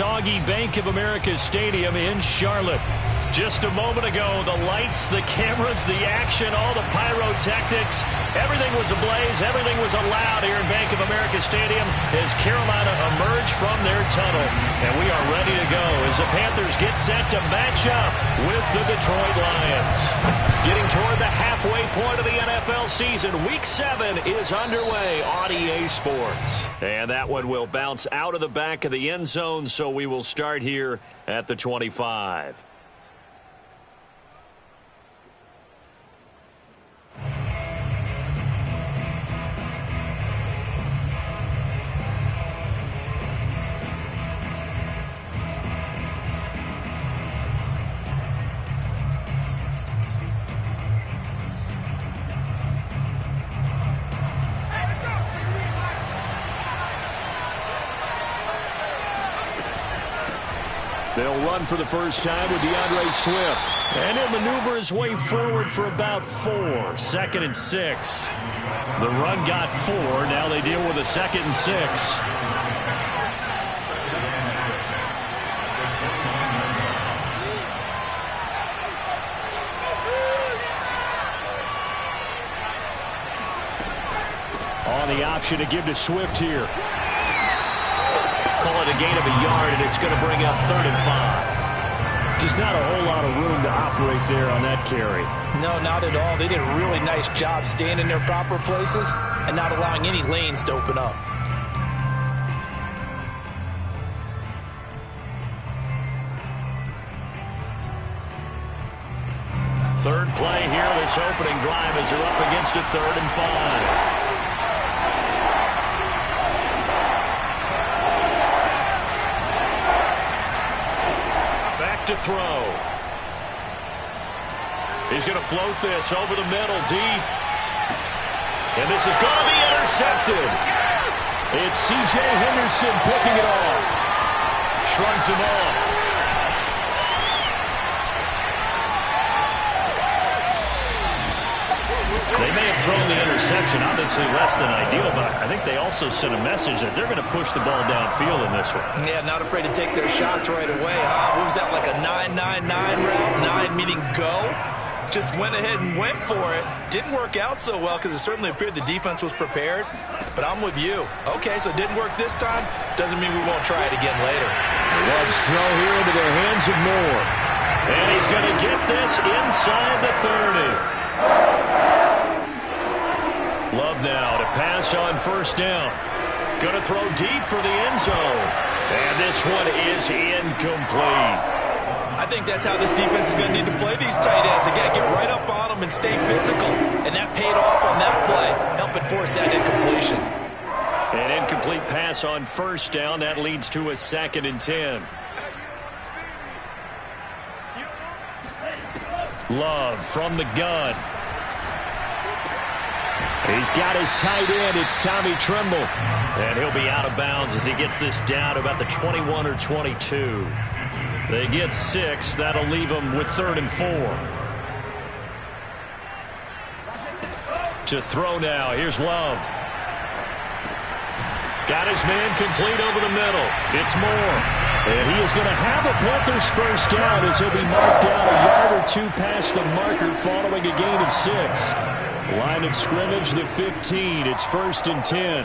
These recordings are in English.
soggy Bank of America Stadium in Charlotte. Just a moment ago, the lights, the cameras, the action, all the pyrotechnics, everything was ablaze, everything was allowed here in Bank of America Stadium as Carolina emerged from their tunnel. And we are ready to go as the Panthers get set to match up with the Detroit Lions. Getting toward the halfway point of the NFL season, Week 7 is underway on EA Sports. And that one will bounce out of the back of the end zone, so we will start here at the 25. They'll run for the first time with DeAndre Swift. And he'll maneuver his way forward for about 4. 2nd and 6. The run got 4. Now they deal with a 2nd and 6. On the option to give to Swift here. Call it a gain of a yard, and it's going to bring up 3rd and 5. Just not a whole lot of room to operate there on that carry. No, not at all. They did a really nice job staying in their proper places and not allowing any lanes to open up. Third play here, this opening drive as they're up against a 3rd and 5. To throw. He's going to float this over the middle deep. And this is going to be intercepted. It's C.J. Henderson picking it off. Shrugs him off. They may have thrown the interception, obviously less than ideal, but I think they also sent a message that they're going to push the ball downfield in this one. Yeah, not afraid to take their shots right away, huh? What was that, like a 9-9-9 route? 9 meaning go? Just went ahead and went for it. Didn't work out so well because it certainly appeared the defense was prepared, but I'm with you. Okay, so it didn't work this time. Doesn't mean we won't try it again later. Love's throw here into the hands of Moore. And he's going to get this inside the 30. Love now to pass on 1st down. Going to throw deep for the end zone. And this one is incomplete. I think that's how this defense is going to need to play these tight ends. Again, get right up on them and stay physical. And that paid off on that play, helping force that incompletion. An incomplete pass on 1st down. That leads to a 2nd and 10. Love from the gun. He's got his tight end. It's Tommy Tremble. And he'll be out of bounds as he gets this down to about the 21 or 22. They get 6. That'll leave them with 3rd and 4. To throw now. Here's Love. Got his man complete over the middle. It's Moore. And he is going to have a Panthers first down as he'll be marked down a yard or 2 past the marker following a gain of 6. Line of scrimmage, the 15. It's 1st and 10.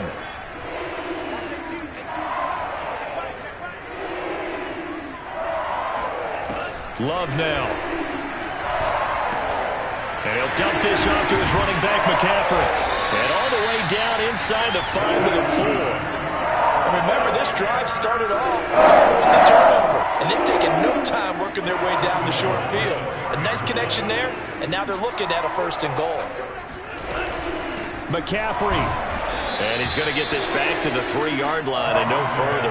Love now. And he'll dump this off to his running back, McCaffrey. And all the way down inside the 5 to the 4. And remember, this drive started off with the turnover. And they've taken no time working their way down the short field. A nice connection there, and now they're looking at a 1st and goal. McCaffrey. And he's going to get this back to the 3-yard line and no further.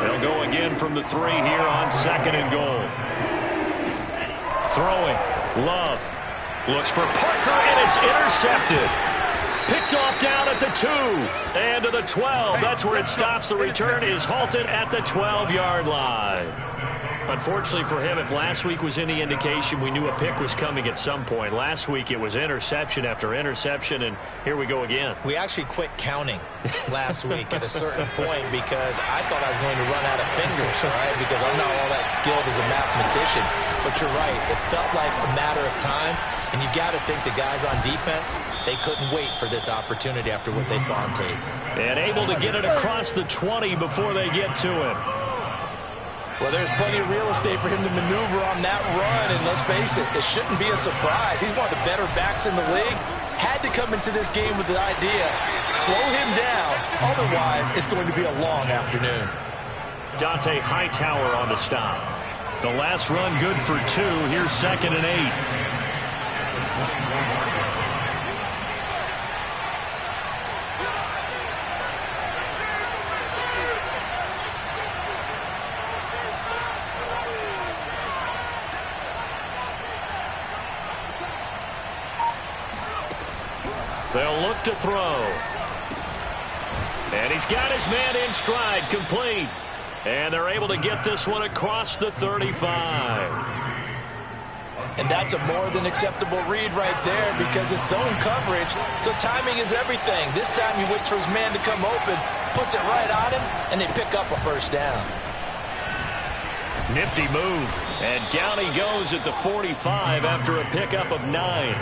They'll go again from the 3 here on 2nd and goal. Throwing. Love. Looks for Parker, and it's intercepted. Picked off down at the 2. And to the 12. That's where it stops. The return is halted at the 12-yard line. Unfortunately for him, if last week was any indication, we knew a pick was coming at some point. Last week it was interception after interception, and here we go again. We actually quit counting last week at a certain point because I thought I was going to run out of fingers, right? Because I'm not all that skilled as a mathematician. But you're right. It felt like a matter of time, and you got to think the guys on defense, they couldn't wait for this opportunity after what they saw on tape. And able to get it across the 20 before they get to him. Well, there's plenty of real estate for him to maneuver on that run, and let's face it, it shouldn't be a surprise. He's one of the better backs in the league. Had to come into this game with the idea, slow him down, otherwise it's going to be a long afternoon. Dante Hightower on the stop. The last run good for 2. Here's 2nd and 8. They'll look to throw. And he's got his man in stride, complete. And they're able to get this one across the 35. And that's a more than acceptable read right there because it's zone coverage, so timing is everything. This time he waits for his man to come open, puts it right on him, and they pick up a first down. Nifty move. And down he goes at the 45 after a pickup of 9.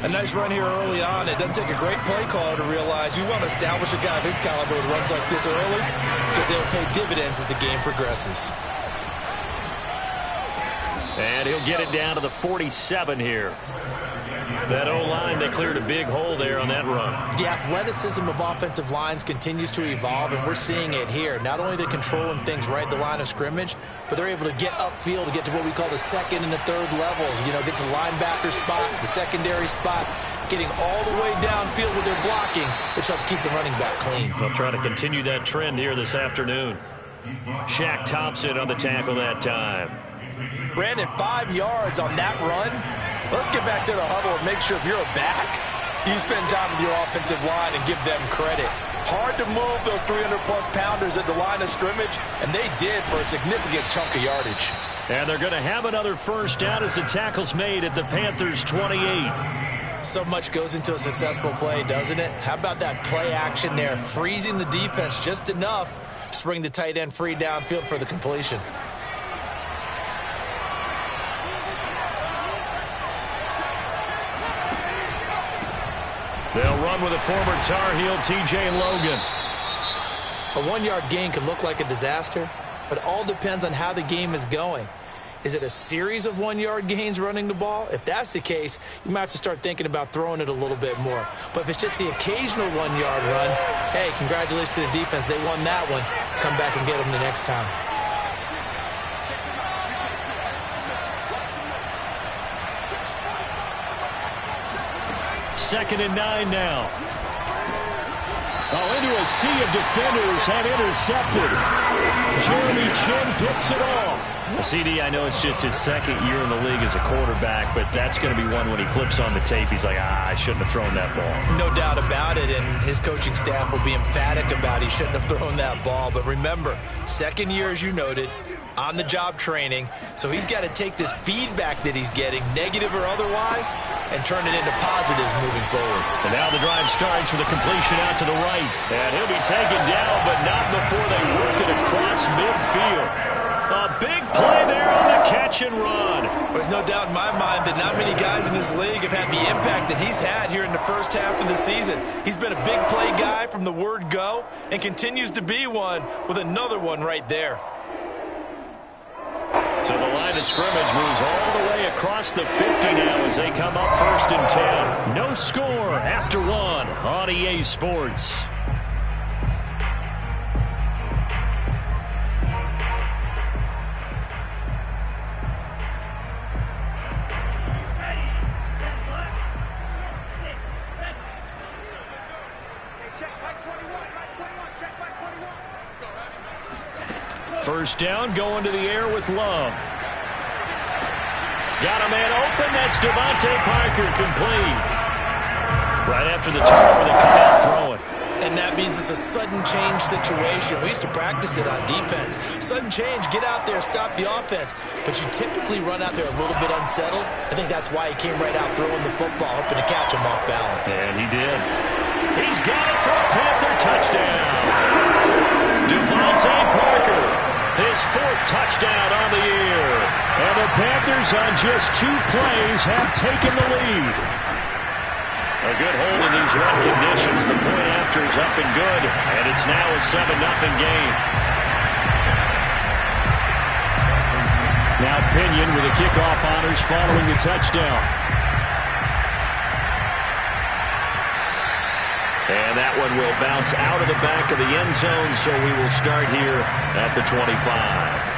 A nice run here early on. It doesn't take a great play caller to realize you want to establish a guy of his caliber with runs like this early because they'll pay dividends as the game progresses. And he'll get it down to the 47 here. That O-line, they cleared a big hole there on that run. The athleticism of offensive lines continues to evolve, and we're seeing it here. Not only are they controlling things right at the line of scrimmage, but they're able to get upfield to get to what we call the second and the third levels. You know, get to linebacker spot, the secondary spot, getting all the way downfield with their blocking, which helps keep the running back clean. They'll try to continue that trend here this afternoon. Shaq Thompson on the tackle that time. Brandon, 5 yards on that run. Let's get back to the huddle and make sure if you're a back, you spend time with your offensive line and give them credit. Hard to move those 300-plus pounders at the line of scrimmage, and they did for a significant chunk of yardage. And they're going to have another first down as the tackle's made at the Panthers' 28. So much goes into a successful play, doesn't it? How about that play action there, freezing the defense just enough to bring the tight end free downfield for the completion. They'll run with a former Tar Heel, T.J. Logan. A 1-yard gain could look like a disaster, but all depends on how the game is going. Is it a series of 1-yard gains running the ball? If that's the case, you might have to start thinking about throwing it a little bit more. But if it's just the occasional 1-yard run, hey, congratulations to the defense. They won that one. Come back and get them the next time. Second and 9 now. Oh, into a sea of defenders have intercepted. Jeremy Chin picks it off. CD, I know it's just his second year in the league as a quarterback, but that's going to be one when he flips on the tape. He's like, I shouldn't have thrown that ball. No doubt about it, and his coaching staff will be emphatic about he shouldn't have thrown that ball. But remember, second year, as you noted, on-the-job training, so he's got to take this feedback that he's getting, negative or otherwise, and turn it into positives moving forward. And now the drive starts with a completion out to the right. And he'll be taken down, but not before they work it across midfield. A big play there on the catch and run. There's no doubt in my mind that not many guys in this league have had the impact that he's had here in the first half of the season. He's been a big play guy from the word go and continues to be one with another one right there. So the line of scrimmage moves all the way across the 50 now as they come up 1st and 10. No score after 1 on EA Sports. First down, going to the air with Love. Got a man open. That's Devontae Parker, complete. Right after the turnover, they come out throwing. And that means it's a sudden change situation. We used to practice it on defense. Sudden change, get out there, stop the offense. But you typically run out there a little bit unsettled. I think that's why he came right out throwing the football, hoping to catch him off balance. And he did. He's got it for a Panther touchdown. Devontae Parker, his 4th touchdown on the year. And the Panthers on just 2 plays have taken the lead. A good hold in these run conditions. The point after is up and good, and it's now a 7-0 game. Now Pinion with the kickoff honors following the touchdown. And that one will bounce out of the back of the end zone, so we will start here at the 25.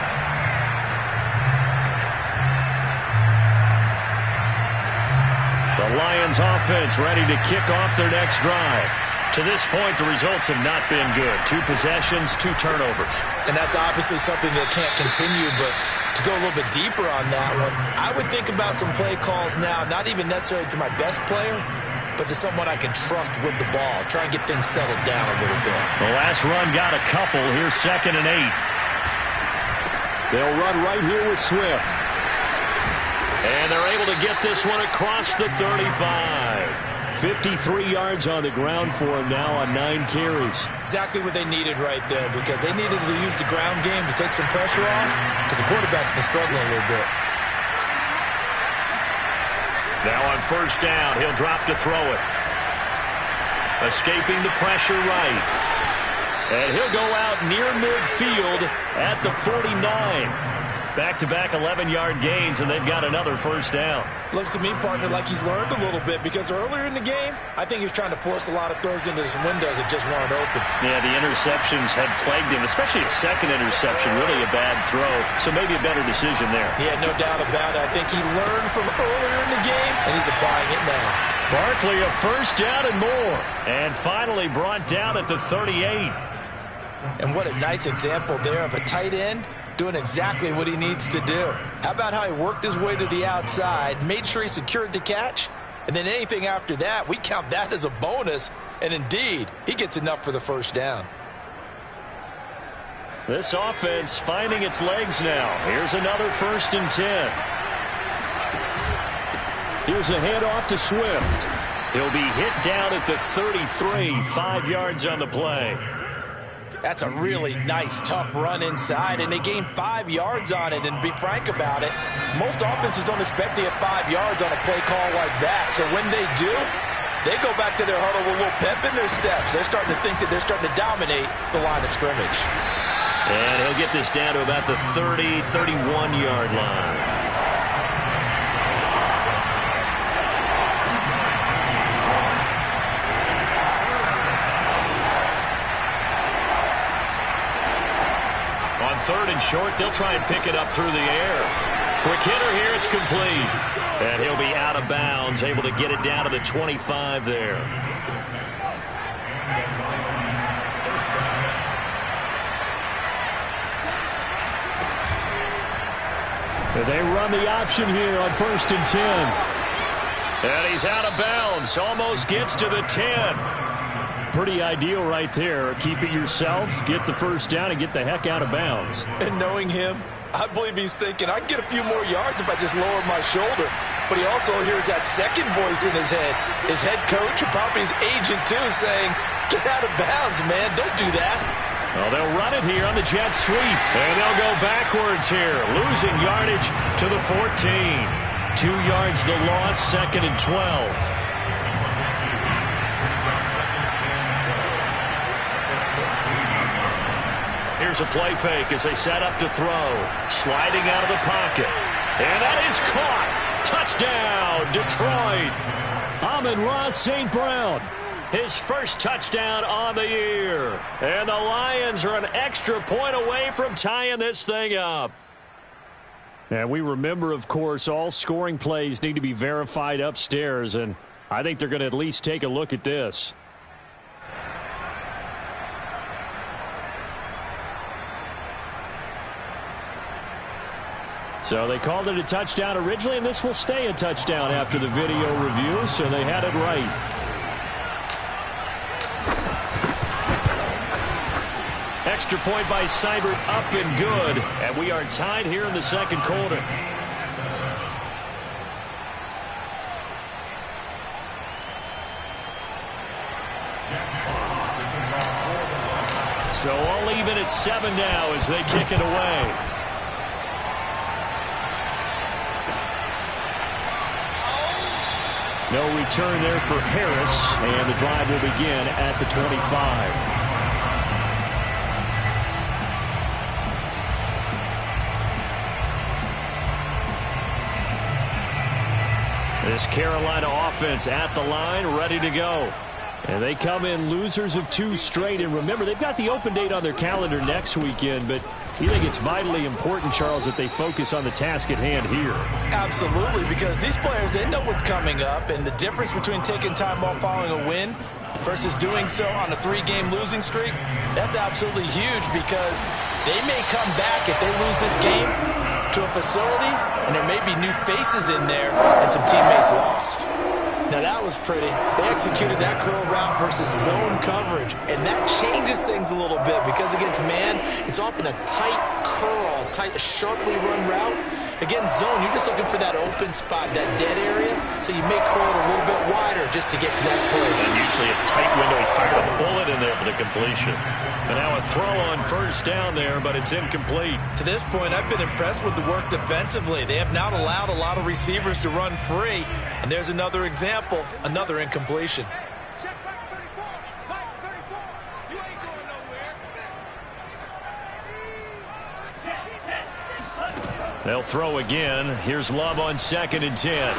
The Lions offense ready to kick off their next drive. To this point, the results have not been good. 2 possessions, 2 turnovers. And that's obviously something that can't continue, but to go a little bit deeper on that one, I would think about some play calls now, not even necessarily to my best player, but to someone I can trust with the ball. Try and get things settled down a little bit. The last run got a couple. Here's 2nd and 8. They'll run right here with Swift. And they're able to get this one across the 35. 53 yards on the ground for him now on 9 carries. Exactly what they needed right there, because they needed to use the ground game to take some pressure off, because the quarterback's been struggling a little bit. Now on 1st down, he'll drop to throw it. Escaping the pressure right. And he'll go out near midfield at the 49. Back-to-back 11-yard gains, and they've got another 1st down. Looks to me, partner, like he's learned a little bit, because earlier in the game, I think he was trying to force a lot of throws into some windows that just weren't open. Yeah, the interceptions had plagued him, especially a 2nd interception, really a bad throw. So maybe a better decision there. Yeah, no doubt about it. I think he learned from earlier in the game, and he's applying it now. Barkley, a 1st down and more. And finally brought down at the 38. And what a nice example there of a tight end doing exactly what he needs to do. How about how he worked his way to the outside, made sure he secured the catch, and then anything after that, we count that as a bonus, and indeed, he gets enough for the 1st down. This offense finding its legs now. Here's another 1st and 10. Here's a handoff to Swift. He'll be hit down at the 33, 5 yards on the play. That's a really nice, tough run inside, and they gained 5 yards on it. And to be frank about it, most offenses don't expect to get 5 yards on a play call like that. So when they do, they go back to their huddle with a little pep in their steps. They're starting to think that they're starting to dominate the line of scrimmage. And he'll get this down to about the 30, 31-yard line. On 3rd and short, they'll try and pick it up through the air. Quick hitter here, it's complete. And he'll be out of bounds, able to get it down to the 25 there. They run the option here on 1st and 10. And he's out of bounds, almost gets to the 10. Pretty ideal right there. Keep it yourself, get the 1st down, and get the heck out of bounds. And knowing him, I believe he's thinking, I can get a few more yards if I just lower my shoulder. But he also hears that second voice in his head. His head coach, and probably his agent too, saying, get out of bounds, man. Don't do that. Well, they'll run it here on the jet sweep. And they'll go backwards here, losing yardage to the 14. 2 yards the loss, 2nd and 12. Here's a play fake as they set up to throw. Sliding out of the pocket. And that is caught. Touchdown, Detroit. Amon-Ra St. Brown. His 1st touchdown on the year. And the Lions are an extra point away from tying this thing up. And we remember, of course, all scoring plays need to be verified upstairs. And I think they're going to at least take a look at this. So they called it a touchdown originally, and this will stay a touchdown after the video review, so they had it right. extra point by Seibert, up and good. And we are tied here in the second quarter. So all even at 7 now as they kick it away. No return there for Harris, and the drive will begin at the 25. This Carolina offense at the line, ready to go. And they come in losers of 2 straight. And remember, they've got the open date on their calendar next weekend, but you think it's vitally important, Charles, that they focus on the task at hand here? Absolutely, because these players, they know what's coming up, and the difference between taking time off following a win versus doing so on a 3-game losing streak, that's absolutely huge, because they may come back if they lose this game to a facility, and there may be new faces in there and some teammates lost. Now that was pretty. They executed that curl route versus zone coverage, and that changes things a little bit because against man, it's often a tight curl, sharply run route. Against zone, you're just looking for that open spot, that dead area, so you may curl it a little bit wider just to get to that place. And usually a tight window. He fired a bullet in there for the completion. And now a throw on first down there, but it's incomplete. To this point, I've been impressed with the work defensively. They have not allowed a lot of receivers to run free. And there's another example, another incompletion. They'll throw again. Here's Love on 2nd and 10.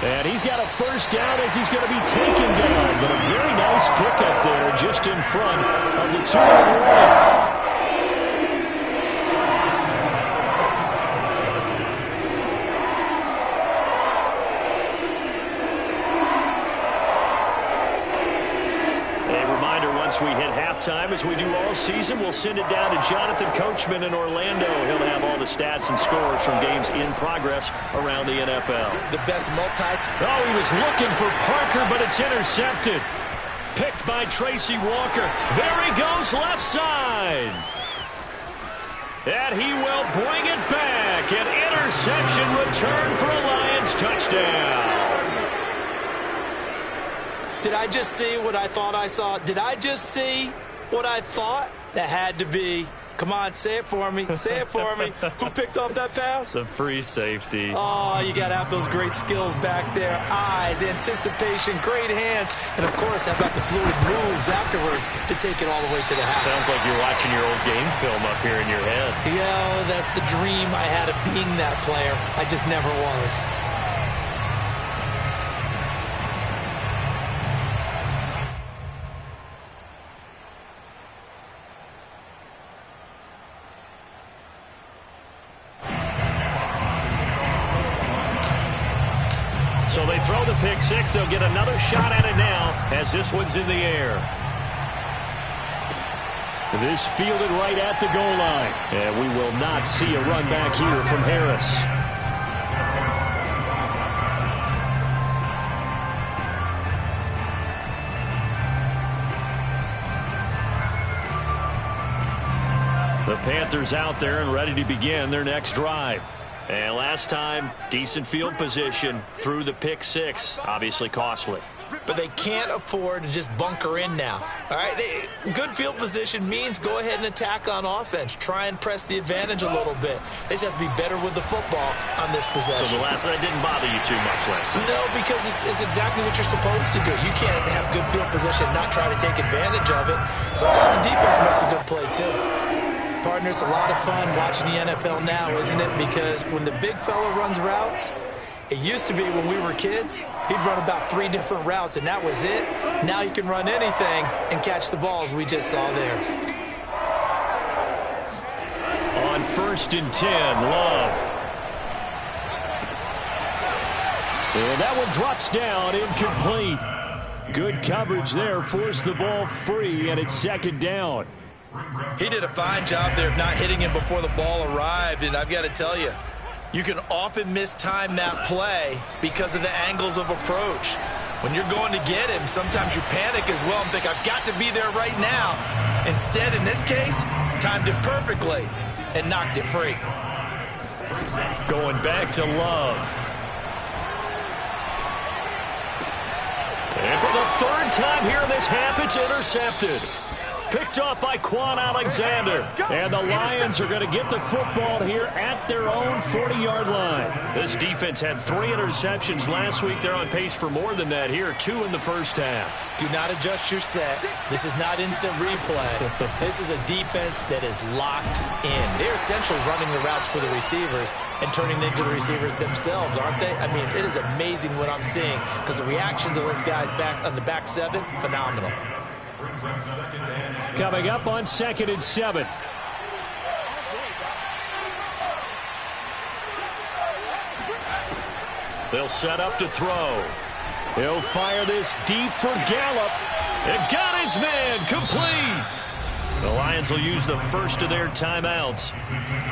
And he's got a first down as he's going to be taken down. But a very nice pickup there just in front of the 2-yard line. Once we hit halftime, as we do all season, we'll send it down to Jonathan Coachman in Orlando. He'll have all the stats and scores from games in progress around the NFL. The best Oh, he was looking for Parker, but it's intercepted. Picked by Tracy Walker. There he goes, left side. And he will bring it back. An interception return for a Lions touchdown. Did I just see what I thought I saw? Did I just see what I thought? That had to be. Come on, say it for me. Say it for me. Who picked off that pass? The free safety. Oh, you got to have those great skills back there. Eyes, anticipation, great hands. And, of course, how about the fluid moves afterwards to take it all the way to the house. Sounds like you're watching your old game film up here in your head. Yeah, that's the dream I had of being that player. I just never was. So they throw the pick six. They'll get another shot at it now as this one's in the air. This fielded right at the goal line. And we will not see a run back here from Harris. The Panthers out there and ready to begin their next drive. And last time, decent field position through the pick six. Obviously costly. But they can't afford to just bunker in now. All right, good field position means go ahead and attack on offense. Try and press the advantage a little bit. They just have to be better with the football on this possession. So the last one didn't bother you too much last time? No, because it's exactly what you're supposed to do. You can't have good field position and not try to take advantage of it. Sometimes the defense makes a good play, too. Partners, a lot of fun watching the NFL now, isn't it? Because when the big fella runs routes, it used to be when we were kids, he'd run about 3 different routes, and that was it. Now you can run anything and catch the balls we just saw there. On 1st and 10, Love. And that one drops down, incomplete. Good coverage there, forced the ball free, and it's 2nd down. He did a fine job there of not hitting him before the ball arrived, and I've got to tell you, you can often mistime that play because of the angles of approach. When you're going to get him, sometimes you panic as well and think, I've got to be there right now. Instead, in this case, timed it perfectly and knocked it free. Going back to Love. And for the third time here in this half, it's intercepted. Picked off by Quan Alexander. And the Lions are going to get the football here at their own 40-yard line. This defense had 3 interceptions last week. They're on pace for more than that here, 2 in the first half. Do not adjust your set. This is not instant replay. This is a defense that is locked in. They're essentially running the routes for the receivers and turning into the receivers themselves, aren't they? I mean, it is amazing what I'm seeing because the reactions of those guys back on the back 7, phenomenal. Coming up on 2nd and 7. They'll set up to throw. He'll fire this deep for Gallup. And got his man complete. The Lions will use the first of their timeouts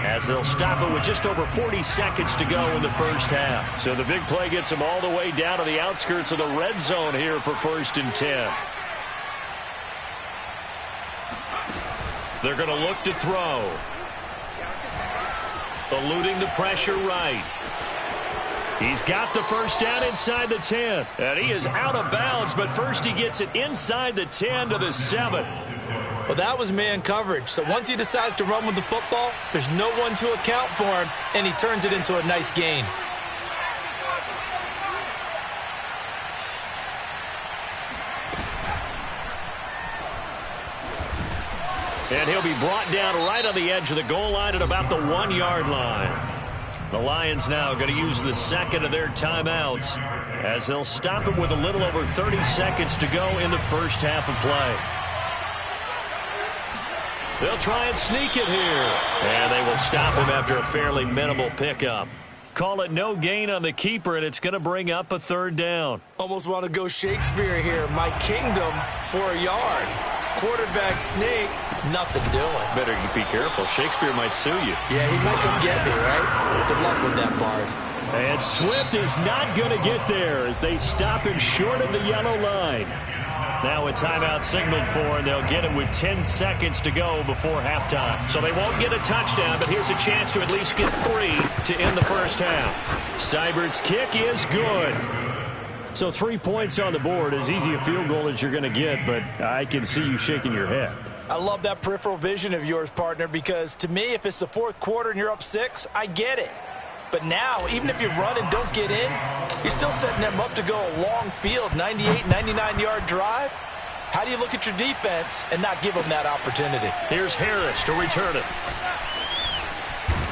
as they'll stop it with just over 40 seconds to go in the first half. So the big play gets them all the way down to the outskirts of the red zone here for 1st and 10. They're going to look to throw. Eluding the pressure right. He's got the first down inside the 10. And he is out of bounds, but first he gets it inside the 10 to the 7. Well, that was man coverage. So once he decides to run with the football, there's no one to account for him, and he turns it into a nice gain. And he'll be brought down right on the edge of the goal line at about the 1-yard line. The Lions now going to use the second of their timeouts as they'll stop it with a little over 30 seconds to go in the first half of play. They'll try and sneak it here. And they will stop him after a fairly minimal pickup. Call it no gain on the keeper, and it's going to bring up a 3rd down. Almost want to go Shakespeare here. My kingdom for a yard. Quarterback sneak, nothing doing. Better be careful. Shakespeare might sue you. Yeah, he might come get me, right? Good luck with that, Bard. And Swift is not going to get there as they stop him short of the yellow line. Now a timeout signaled for, and they'll get it with 10 seconds to go before halftime. So they won't get a touchdown, but here's a chance to at least get 3 to end the first half. Seibert's kick is good. So 3 points on the board, as easy a field goal as you're going to get, but I can see you shaking your head. I love that peripheral vision of yours, partner, because to me, if it's the 4th quarter and you're up 6, I get it. But now, even if you run and don't get in, you're still setting them up to go a long field, 98, 99-yard drive. How do you look at your defense and not give them that opportunity? Here's Harris to return it.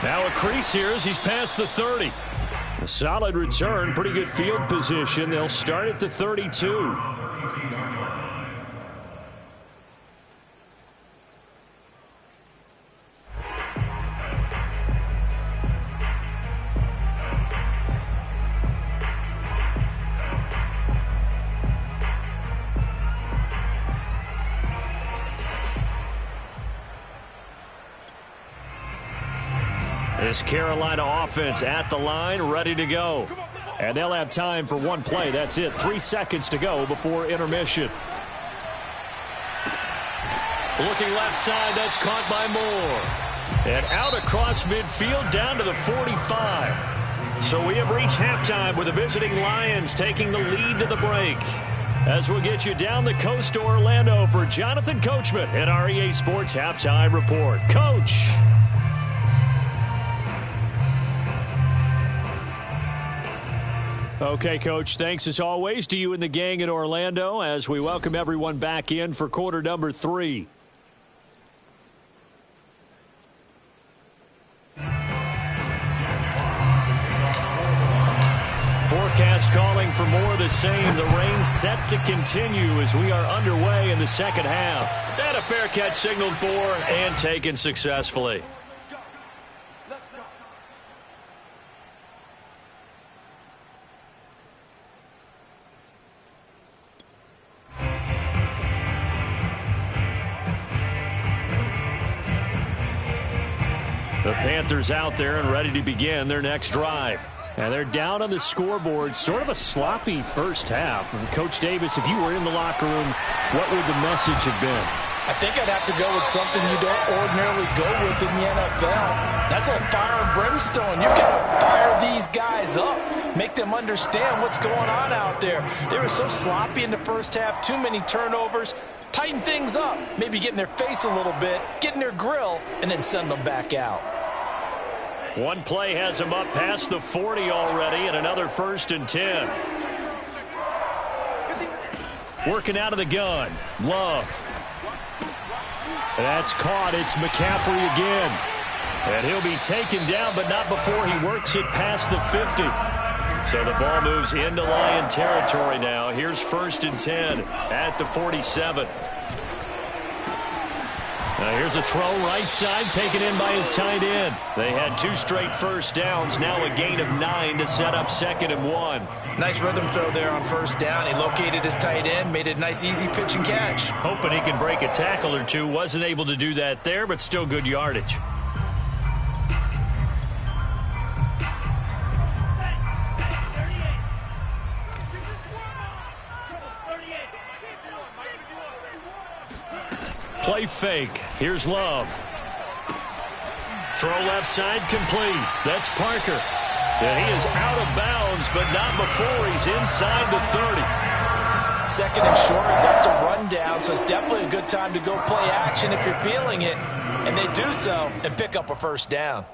Now a crease here as he's past the 30. A solid return, pretty good field position. They'll start at the 32. This Carolina offense at the line, ready to go. And they'll have time for one play. That's it. 3 seconds to go before intermission. Looking left side, that's caught by Moore. And out across midfield, down to the 45. So we have reached halftime with the visiting Lions taking the lead to the break. As we'll get you down the coast to Orlando for Jonathan Coachman at our EA Sports Halftime Report. Coach. Okay, Coach, thanks as always to you and the gang in Orlando as we welcome everyone back in for quarter number 3. Forecast calling for more of the same. The rain set to continue as we are underway in the second half. And a fair catch signaled for and taken successfully. The Panthers out there and ready to begin their next drive. And they're down on the scoreboard. Sort of a sloppy first half. And Coach Davis, if you were in the locker room, what would the message have been? I think I'd have to go with something you don't ordinarily go with in the NFL. That's like fire and brimstone. You've got to fire these guys up. Make them understand what's going on out there. They were so sloppy in the first half. Too many turnovers. Tighten things up. Maybe get in their face a little bit. Get in their grill. And then send them back out. One play has him up past the 40 already, and another 1st and 10. Working out of the gun. Love. That's caught. It's McCaffrey again. And he'll be taken down, but not before he works it past the 50. So the ball moves into Lion territory now. Here's 1st and 10 at the 47. Now here's a throw right side taken in by his tight end. They had 2 straight first downs. Now a gain of 9 to set up 2nd and 1. Nice rhythm throw there on 1st down. He located his tight end, made it a nice easy pitch and catch. Hoping he can break a tackle or two. Wasn't able to do that there, but still good yardage. Play fake. Here's Love. Throw left side complete. That's Parker. And he is out of bounds, but not before he's inside the 30. 2nd and short. That's a rundown, so it's definitely a good time to go play action if you're feeling it. And they do so and pick up a 1st down.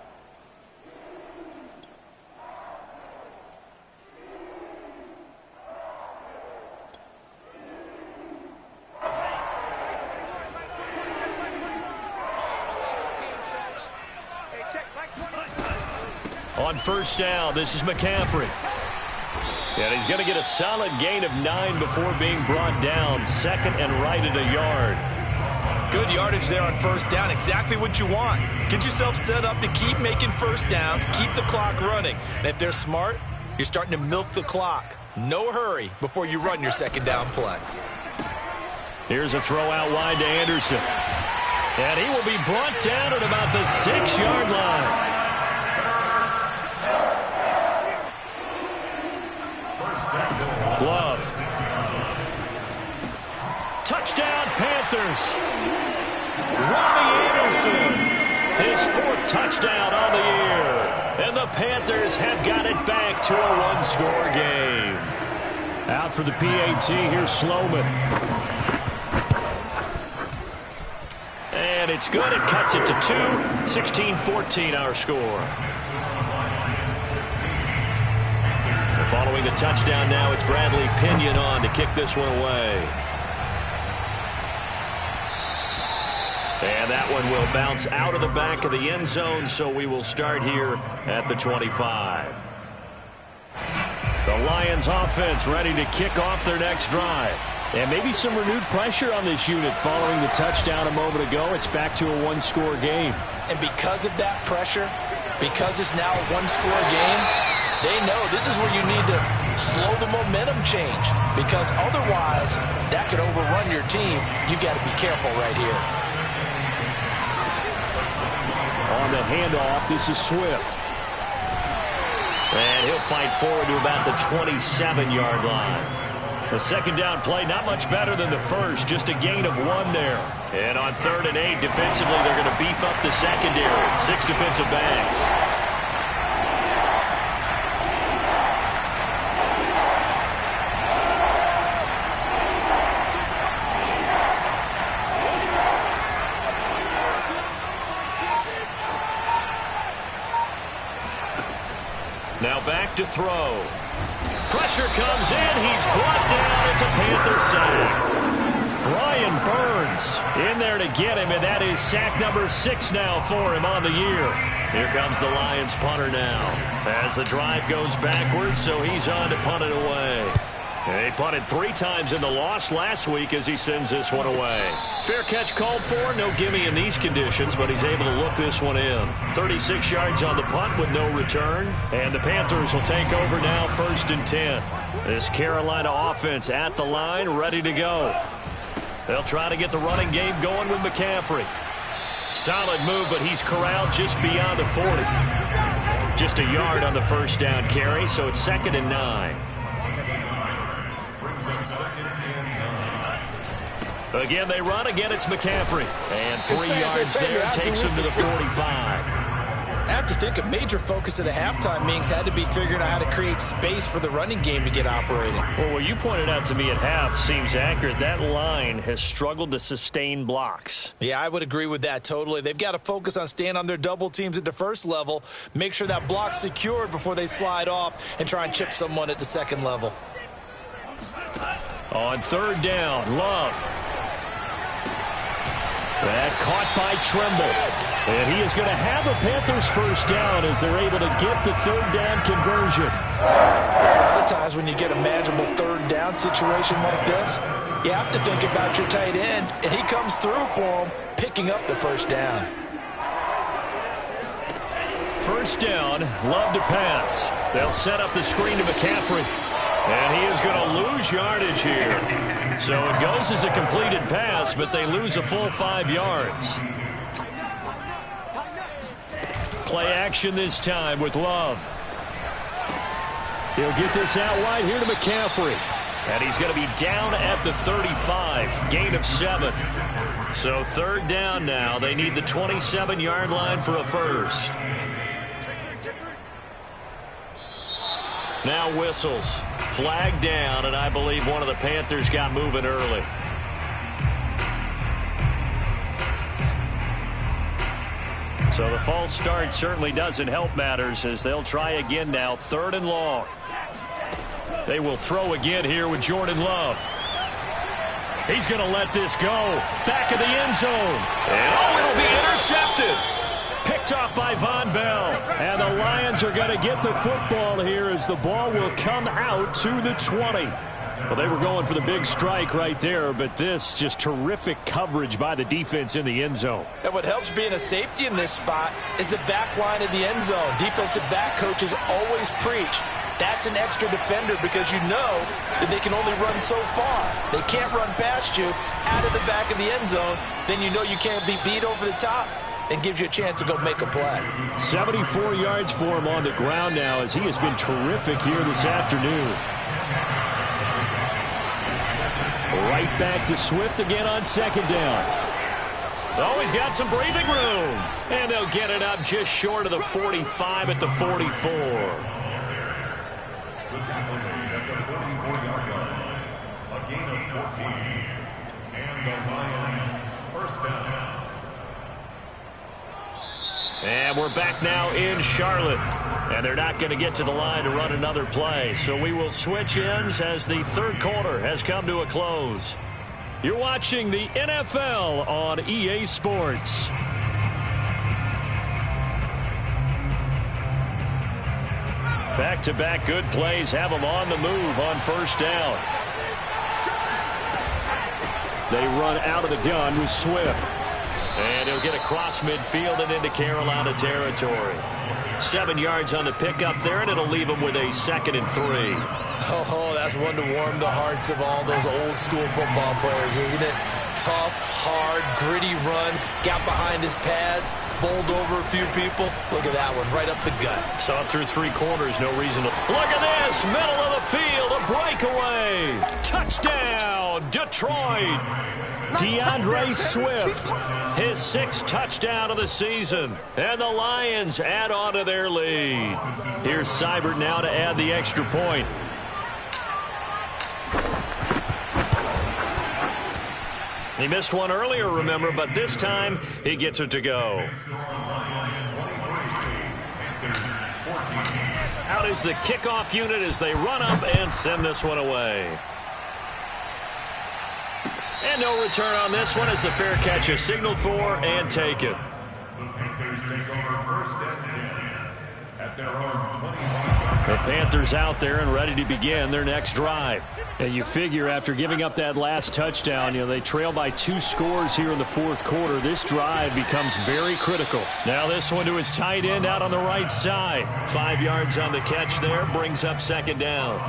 On 1st down, this is McCaffrey. And he's going to get a solid gain of 9 before being brought down. 2nd and right at a yard. Good yardage there on 1st down. Exactly what you want. Get yourself set up to keep making 1st downs, keep the clock running. And if they're smart, you're starting to milk the clock. No hurry before you run your 2nd down play. Here's a throw out wide to Anderson. And he will be brought down at about the 6-yard line. Love. Touchdown, Panthers. Robbie Anderson, his 4th touchdown on the year. And the Panthers have got it back to a 1-score game. Out for the PAT, here's Sloman. And it's good. It cuts it to 2. 16-14 our score. Following the touchdown now, it's Bradley Pinion on to kick this one away. And that one will bounce out of the back of the end zone, so we will start here at the 25. The Lions offense ready to kick off their next drive. And maybe some renewed pressure on this unit following the touchdown a moment ago. It's back to a 1-score game. And because of that pressure, because it's now a 1-score game, they know this is where you need to slow the momentum change, because otherwise that could overrun your team. You've got to be careful right here. On the handoff, this is Swift. And he'll fight forward to about the 27-yard line. The 2nd down play, not much better than the first, just a gain of 1 there. And on 3rd and 8, defensively, they're going to beef up the secondary. 6 defensive backs. Now back to throw. Pressure comes in. He's brought down. It's a Panther sack. Brian Burns in there to get him, and that is sack number 6 now for him on the year. Here comes the Lions punter now as the drive goes backwards, so he's on to punt it away. He punted 3 times in the loss last week as he sends this one away. Fair catch called for. No gimme in these conditions, but he's able to look this one in. 36 yards on the punt with no return. And the Panthers will take over now, 1st and 10. This Carolina offense at the line, ready to go. They'll try to get the running game going with McCaffrey. Solid move, but he's corralled just beyond the 40. Just a yard on the first down carry, so it's 2nd and 9. Again, they run. Again, it's McCaffrey. And 3 yards there takes him to the 45. I have to think a major focus of the halftime meetings had to be figuring out how to create space for the running game to get operating. Well, what you pointed out to me at half seems accurate. That line has struggled to sustain blocks. Yeah, I would agree with that totally. They've got to focus on staying on their double teams at the first level, make sure that block's secured before they slide off and try and chip someone at the second level. On 3rd down, Love. That caught by Trimble. And he is going to have a Panthers first down as they're able to get the 3rd down conversion. A lot of times when you get a manageable 3rd down situation like this, you have to think about your tight end, and he comes through for him, picking up the first down. First down, Love to pass. They'll set up the screen to McCaffrey. And he is going to lose yardage here. So it goes as a completed pass, but they lose a full 5 yards. Play action this time with Love. He'll get this out wide here to McCaffrey. And he's going to be down at the 35, gain of 7. So 3rd down now. They need the 27-yard line for a first. Now whistles. Flag down, and I believe one of the Panthers got moving early. So the false start certainly doesn't help matters as they'll try again now. 3rd and long. They will throw again here with Jordan Love. He's going to let this go. Back of the end zone. And it'll be intercepted. Picked off by Von Bell. And the Lions are going to get the football here as the ball will come out to the 20. Well, they were going for the big strike right there, but this just terrific coverage by the defense in the end zone. And what helps being a safety in this spot is the back line of the end zone. Defensive back coaches always preach. That's an extra defender because you know that they can only run so far. They can't run past you out of the back of the end zone. Then you know you can't be beat over the top. And gives you a chance to go make a play. 74 yards for him on the ground now as he has been terrific here this afternoon. Right back to Swift again on 2nd down. Oh, he's got some breathing room. And they'll get it up just short of the 45 at the 44. A gain of 14. And the Lions first down. And we're back now in Charlotte. And they're not going to get to the line to run another play. So we will switch ends as the 3rd quarter has come to a close. You're watching the NFL on EA Sports. Back-to-back good plays have them on the move on 1st down. They run out of the gun with Swift. And he'll get across midfield and into Carolina territory. 7 yards on the pickup there, and it'll leave him with a 2nd and 3. Oh, that's one to warm the hearts of all those old-school football players, isn't it? Tough, hard, gritty run, got behind his pads, bowled over a few people. Look at that one, right up the gut. Saw it through 3 quarters, no reason to... Look at this, middle of the field, a breakaway. Touchdown, Detroit. DeAndre Swift, his 6th touchdown of the season. And the Lions add on to their lead. Here's Seibert now to add the extra point. He missed one earlier, remember, but this time he gets it to go. Out is the kickoff unit as they run up and send this one away. And no return on this one as the fair catch is signaled for and taken. The Panthers out there and ready to begin their next drive. And you figure after giving up that last touchdown, they trail by 2 scores here in the 4th quarter. This drive becomes very critical. Now this one to his tight end out on the right side. 5 yards on the catch there, brings up 2nd down.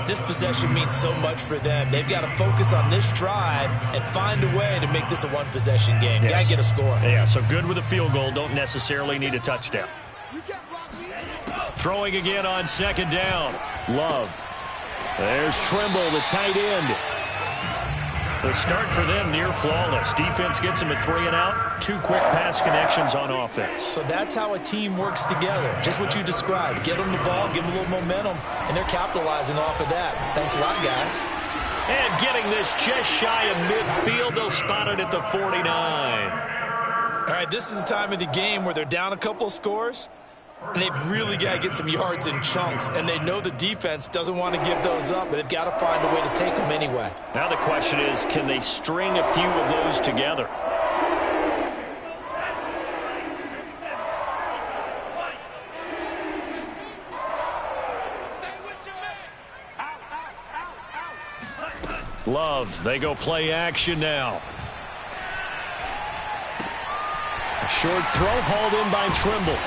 This possession means so much for them. They've got to focus on this drive and find a way to make this a one-possession game. Yes. Got to get a score. Yeah, so good with a field goal. Don't necessarily need a touchdown. Throwing again on second down. Love. There's Trimble, the tight end. The start for them near flawless. Defense gets them a 3 and out. 2 quick pass connections on offense. So that's how a team works together. Just what you described. Get them the ball, give them a little momentum, and they're capitalizing off of that. Thanks a lot, guys. And getting this just shy of midfield. They'll spot it at the 49. All right, this is the time of the game where they're down a couple of scores, and they've really got to get some yards in chunks, and they know the defense doesn't want to give those up, but they've got to find a way to take them anyway. Now the question is, can they string a few of those together? Love, they go play action now. A short throw hauled in by Trimble.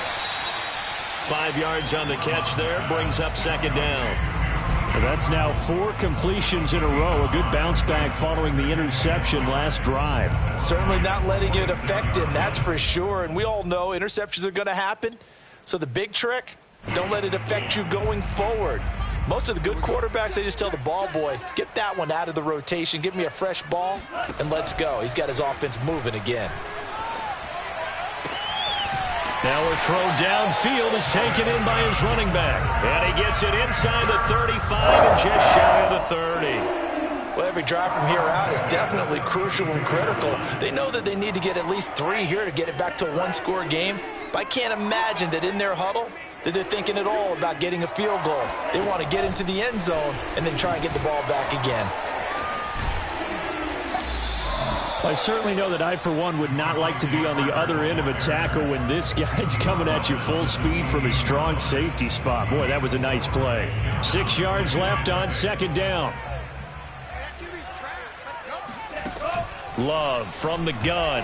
5 yards on the catch there, brings up second down. So that's now 4 completions in a row. A good bounce back following the interception last drive. Certainly not letting it affect him, that's for sure. And we all know interceptions are going to happen. So the big trick, don't let it affect you going forward. Most of the good quarterbacks, they just tell the ball boy, get that one out of the rotation, give me a fresh ball, and let's go. He's got his offense moving again. Now a throw downfield is taken in by his running back. And he gets it inside the 35 and just shy of the 30. Well, every drive from here out is definitely crucial and critical. They know that they need to get at least 3 here to get it back to a 1-score game. But I can't imagine that in their huddle that they're thinking at all about getting a field goal. They want to get into the end zone and then try and get the ball back again. I certainly know that I, for one, would not like to be on the other end of a tackle when this guy's coming at you full speed from a strong safety spot. Boy, that was a nice play. 6 yards left on second down. Love from the gun.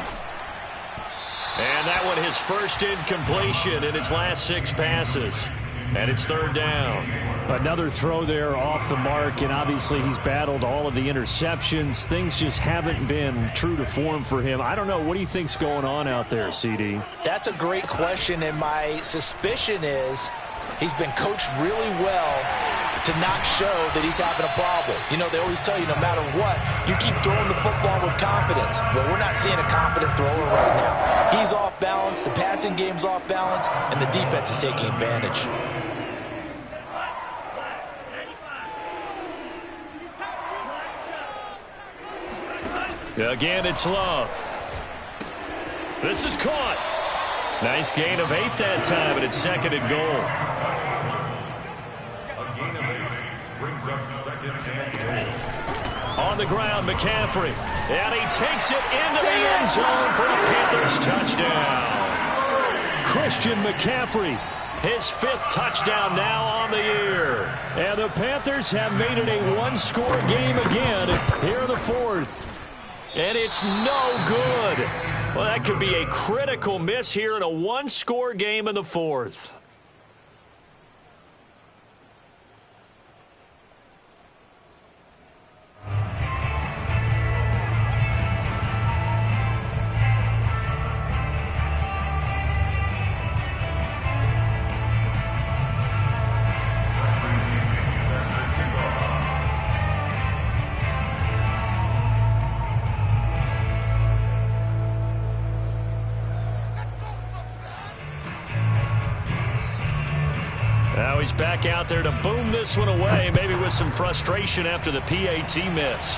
And that one his first incompletion in his last 6 passes. And it's third down. Another throw there off the mark, and obviously he's battled all of the interceptions. Things just haven't been true to form for him. I don't know. What do you think's going on out there, CD? That's a great question, and my suspicion is he's been coached really well to not show that he's having a problem. You know, they always tell you no matter what, you keep throwing the football with confidence. Well, we're not seeing a confident thrower right now. He's off balance, the passing game's off balance, and the defense is taking advantage. Again, it's Love. This is caught. Nice gain of 8 that time, and it's second and goal. A gain of 8 brings up second and goal. On the ground, McCaffrey. And he takes it into the end zone for a Panthers touchdown. Christian McCaffrey, his 5th touchdown now on the year. And the Panthers have made it a 1-score game again here in the 4th. And it's no good. Well, that could be a critical miss here in a 1-score game in the 4th. Now he's back out there to boom this one away, maybe with some frustration after the PAT miss.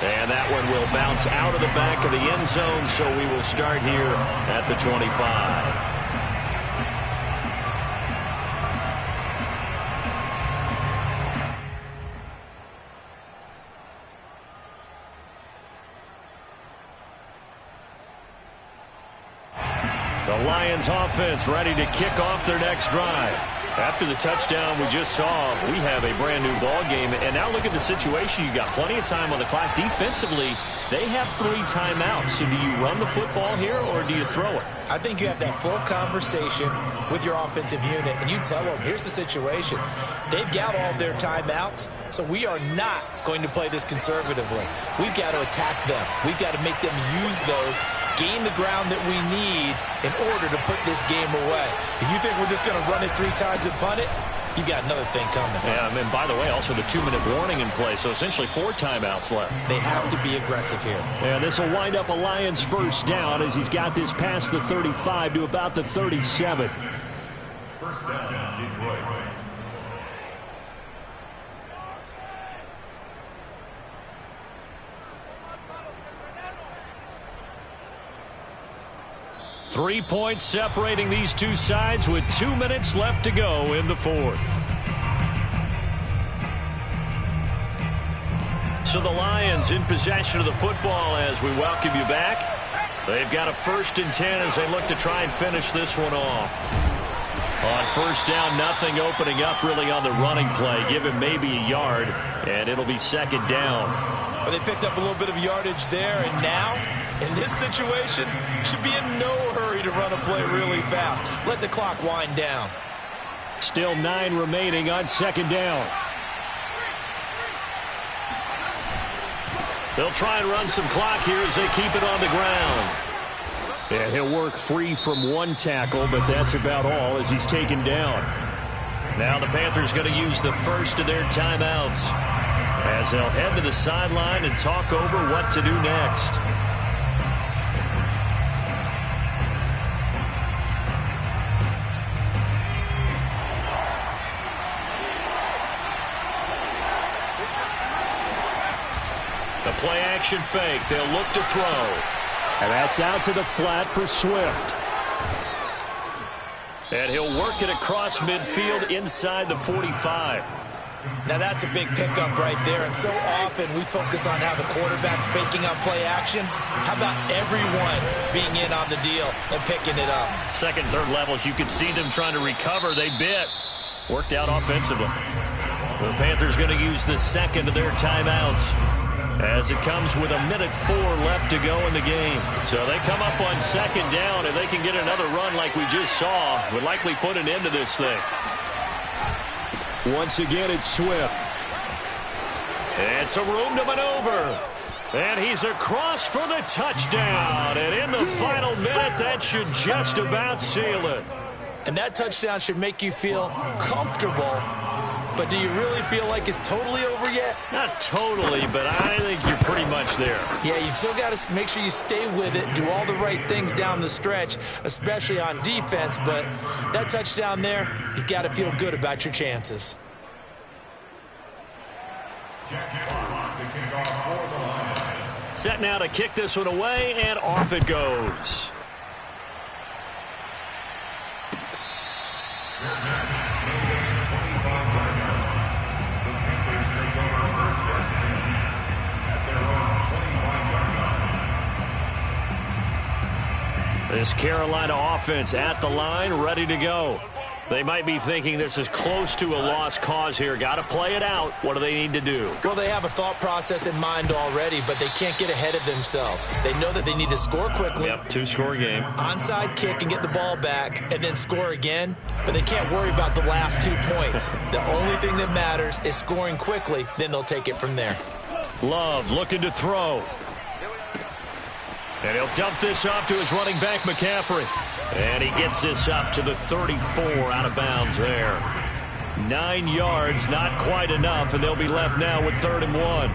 And that one will bounce out of the back of the end zone, so we will start here at the 25. The Lions offense ready to kick off their next drive. After the touchdown we just saw, we have a brand new ball game. And now look at the situation. You got plenty of time on the clock. Defensively, they have 3 timeouts. So do you run the football here or do you throw it? I think you have that full conversation with your offensive unit, and you tell them, here's the situation. They've got all their timeouts, so we are not going to play this conservatively. We've got to attack them. We've got to make them use those gain the ground that we need in order to put this game away. If you think we're just going to run it 3 times and punt it, you got another thing coming. Yeah, I mean, by the way, also the 2-minute warning in play, so essentially 4 timeouts left. They have to be aggressive here. And this will wind up a Lions first down as he's got this past the 35 to about the 37. First down, Detroit. Three points separating these two sides with 2 minutes left to go in the fourth. So the Lions in possession of the football as we welcome you back. They've got a 1st and 10 as they look to try and finish this one off. On first down, nothing opening up really on the running play. Give him maybe a yard, and it'll be 2nd down. Well, they picked up a little bit of yardage there, and now, in this situation, should be in no hurry to run a play really fast. Let the clock wind down. Still 9 remaining on 2nd down. They'll try and run some clock here as they keep it on the ground. And he'll work free from 1 tackle, but that's about all as he's taken down. Now the Panthers going to use the first of their timeouts as they'll head to the sideline and talk over what to do next. The play action fake. They'll look to throw. And that's out to the flat for Swift. And he'll work it across midfield inside the 45. Now that's a big pickup right there, and so often we focus on how the quarterback's faking up play action. How about everyone being in on the deal and picking it up? 2nd, 3rd levels, you could see them trying to recover. They bit. Worked out offensively. The Panthers going to use the 2nd of their timeouts as it comes with 1:04 left to go in the game. So they come up on 2nd down, and they can get another run like we just saw. Would likely put an end to this thing. Once again, it's Swift. And some room to maneuver. And he's across for the touchdown. And in the final minute, that should just about seal it. And that touchdown should make you feel comfortable. But do you really feel like it's totally over yet? Not totally, but I think you're pretty much there. Yeah, you've still got to make sure you stay with it, do all the right things down the stretch, especially on defense. But that touchdown there, you've got to feel good about your chances. Set now to kick this one away, and off it goes. This Carolina offense at the line, ready to go. They might be thinking this is close to a lost cause here. Got to play it out. What do they need to do? Well, they have a thought process in mind already, but they can't get ahead of themselves. They know that they need to score quickly. Yep, 2-score game. Onside kick and get the ball back and then score again, but they can't worry about the last 2 points. The only thing that matters is scoring quickly, then they'll take it from there. Love looking to throw. And he'll dump this off to his running back, McCaffrey. And he gets this up to the 34 out of bounds there. 9 yards, not quite enough, and they'll be left now with 3rd and 1.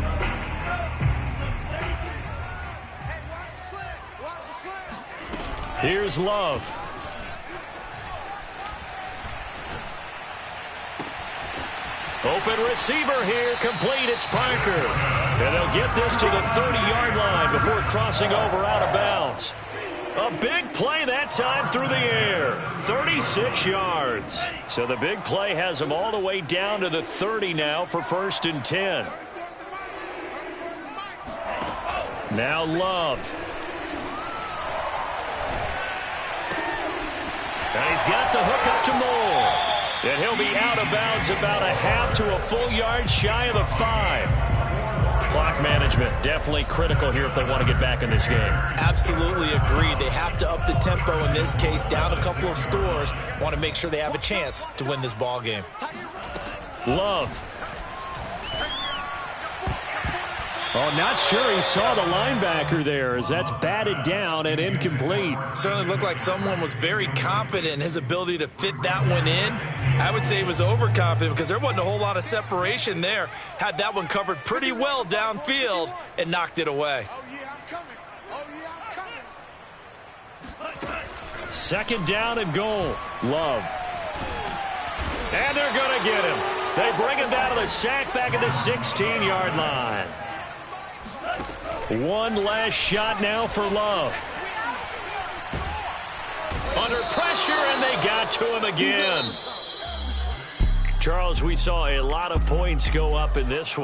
Here's Love. Open receiver here, complete, it's Parker. And they'll get this to the 30-yard line before crossing over out of bounds. A big play that time through the air, 36 yards. So the big play has them all the way down to the 30 now for 1st and 10. Now Love. And he's got the hook up to Moore. And he'll be out of bounds about a half to a full yard shy of the 5. Clock management definitely critical here if they want to get back in this game. Absolutely agreed. They have to up the tempo in this case, down a couple of scores. Want to make sure they have a chance to win this ball game. Love. Oh, not sure he saw the linebacker there as that's batted down and incomplete. Certainly looked like someone was very confident in his ability to fit that one in. I would say he was overconfident because there wasn't a whole lot of separation there. Had that one covered pretty well downfield and knocked it away. Oh, yeah, I'm coming. Oh, yeah, I'm coming. Second down and goal. Love. And they're going to get him. They bring him down to the sack back at the 16-yard line. One last shot now for Love. Under pressure, and they got to him again. Charles, we saw a lot of points go up in this one.